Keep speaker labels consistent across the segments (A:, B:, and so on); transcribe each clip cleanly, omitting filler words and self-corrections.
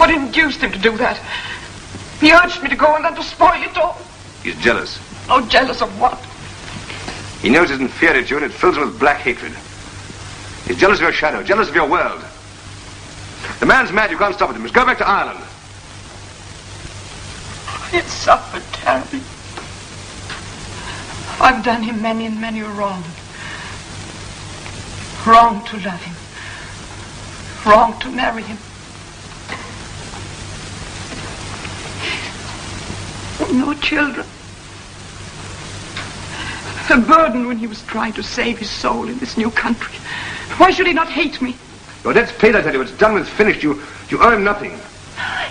A: What induced him to do that? He urged me to go and then to spoil it all.
B: He's jealous.
A: Oh, jealous of what?
B: He knows he's inferior to you and it fills him with black hatred. He's jealous of your shadow, jealous of your world. The man's mad, you can't stop him. He must go back to Ireland.
A: He has suffered terribly. I've done him many and many a wrong. Wrong to love him. Wrong to marry him. No children. A burden when he was trying to save his soul in this new country. Why should he not hate me?
B: Your debt's paid, I tell you. It's done, it's finished. You owe him nothing.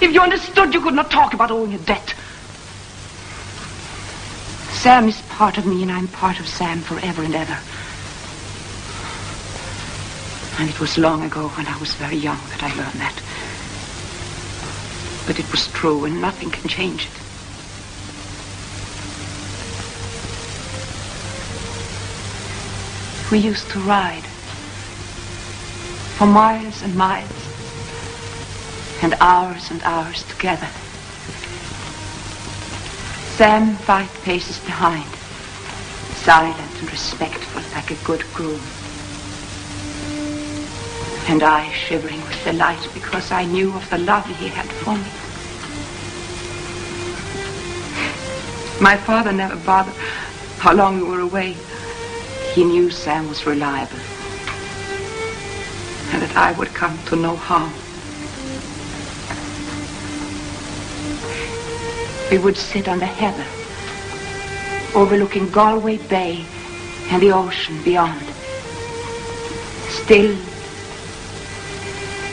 A: If you understood, you could not talk about owing a debt. Sam is part of me and I'm part of Sam forever and ever. And it was long ago when I was very young that I learned that. But it was true and nothing can change it. We used to ride for miles and miles and hours together. Sam 5 paces behind, silent and respectful like a good groom. And I shivering with delight because I knew of the love he had for me. My father never bothered how long we were away. He knew Sam was reliable and that I would come to no harm. We would sit on the heather overlooking Galway Bay and the ocean beyond. Still,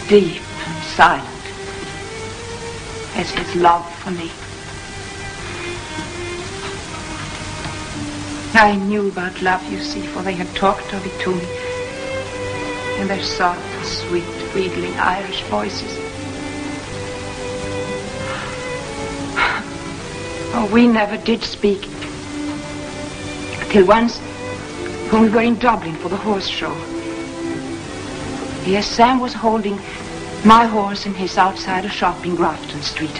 A: deep and silent as his love for me. I knew about love, you see, for they had talked of it to me in their soft, sweet, wheedling Irish voices. Oh, we never did speak till once when we were in Dublin for the horse show. Yes, Sam was holding my horse and his outside a shop in Grafton Street.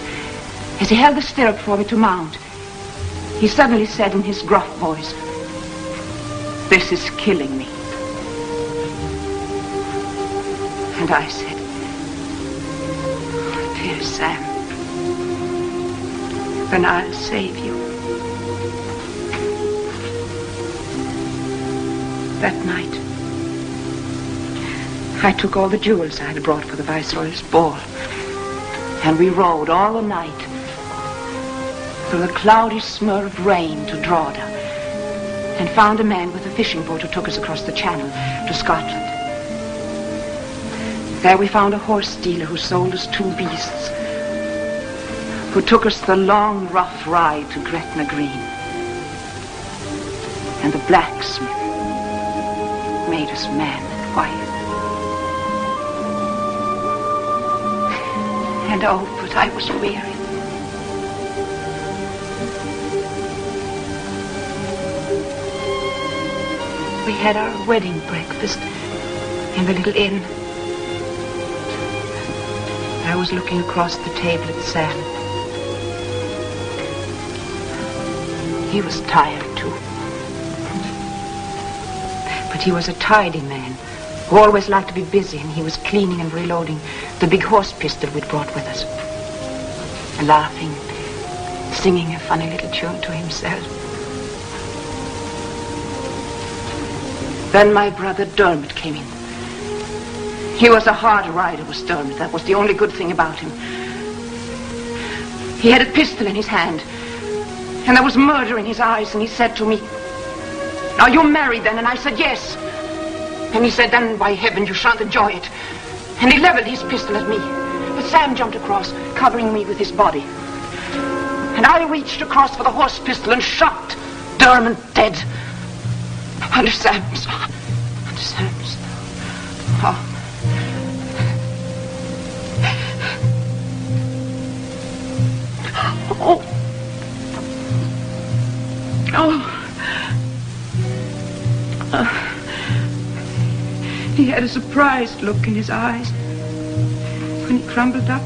A: As he held the stirrup for me to mount, he suddenly said in his gruff voice, "This is killing me." And I said, "Oh, dear Sam, then I'll save you." That night, I took all the jewels I had brought for the Viceroy's ball, and we rode all the night through the cloudy smur of rain to Drogheda, and found a man with a fishing boat who took us across the channel to Scotland. There we found a horse dealer who sold us 2 beasts, who took us the long, rough ride to Gretna Green. And the blacksmith made us man and wife. And oh, but I was weary. We had our wedding breakfast in the little inn. I was looking across the table at Sam. He was tired too. But he was a tidy man who always liked to be busy, and he was cleaning and reloading the big horse pistol we'd brought with us. Laughing, singing a funny little tune to himself. Then my brother Dermot came in. He was a hard rider, was Dermot. That was the only good thing about him. He had a pistol in his hand, and there was murder in his eyes, and he said to me, "Are you married then?" And I said, "Yes." And he said, "Then, by heaven, you shan't enjoy it." And he leveled his pistol at me. But Sam jumped across, covering me with his body. And I reached across for the horse pistol and shot Dermot dead. Under Sam's arm. Under Sam's arm. Oh. He had a surprised look in his eyes when he crumbled up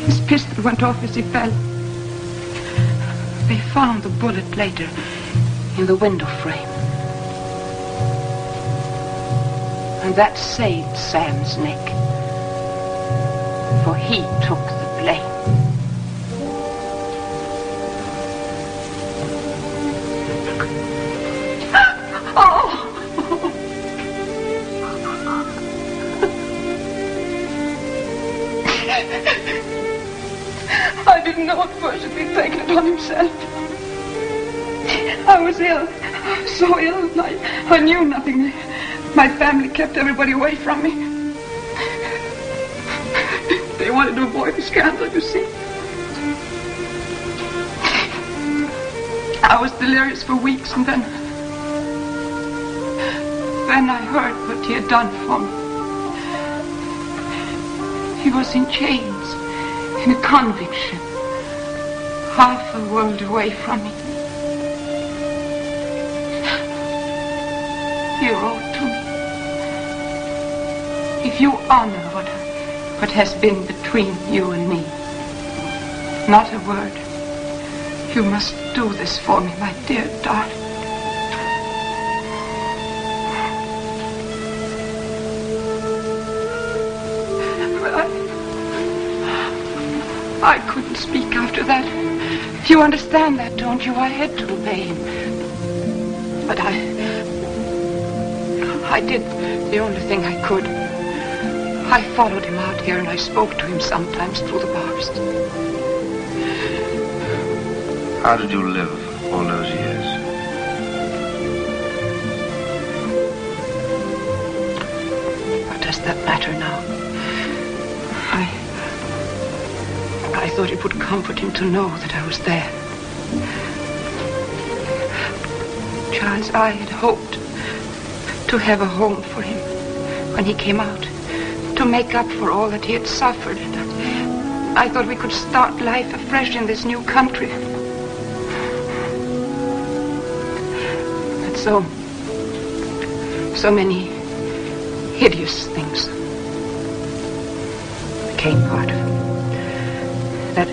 A: His pistol went off as he fell. They found the bullet later in the window frame. And that saved Sam's neck, for he took the blame.
C: I didn't know at first he'd be taking it on himself. I was ill, so ill, and I knew nothing. My family kept everybody away from me. They wanted to avoid the scandal, you see. I was delirious for weeks, and then I heard what he had done for me. He was in chains, in a convict ship, half a world away from me. He wrote to me, if you honor what has been between you and me, not a word, you must do this for me, my dear darling. I couldn't speak after that. You understand that, don't you? I had to obey him. But I did the only thing I could. I followed him out here and I spoke to him sometimes through the bars.
B: How did you live all those years?
A: What does that matter now? I thought it would comfort him to know that I was there. Charles, I had hoped to have a home for him when he came out, to make up for all that he had suffered. And I thought we could start life afresh in this new country. But so many hideous things became part of it. That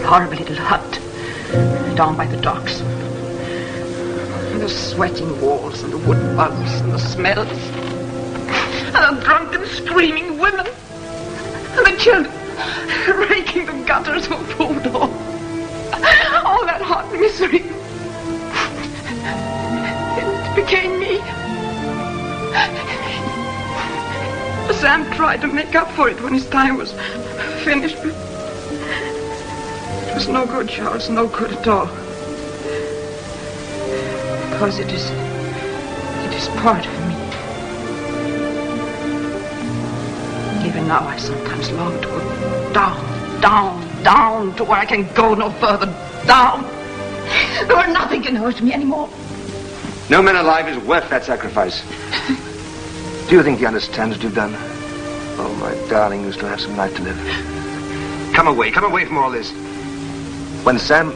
A: horrible little hut down by the docks. And the sweating walls and the wood bugs and the smells. And the drunken screaming women. And the children raking the gutters for food. All that hot misery. It became me. Sam tried to make up for it when his time was finished, but it was no good, Charles, no good at all. Because it is part of me. Even now I sometimes long to go down, down, down to where I can go no further, down. Where nothing can hurt me anymore.
B: No man alive is worth that sacrifice. Do you think he understands what you've done? Oh, my darling, you still have some life to live. Come away from all this. When Sam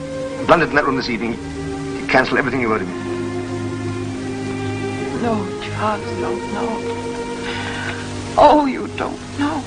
B: blundered in that room this evening, he cancelled everything you owed him.
A: No, Charles, no. Oh, you don't know.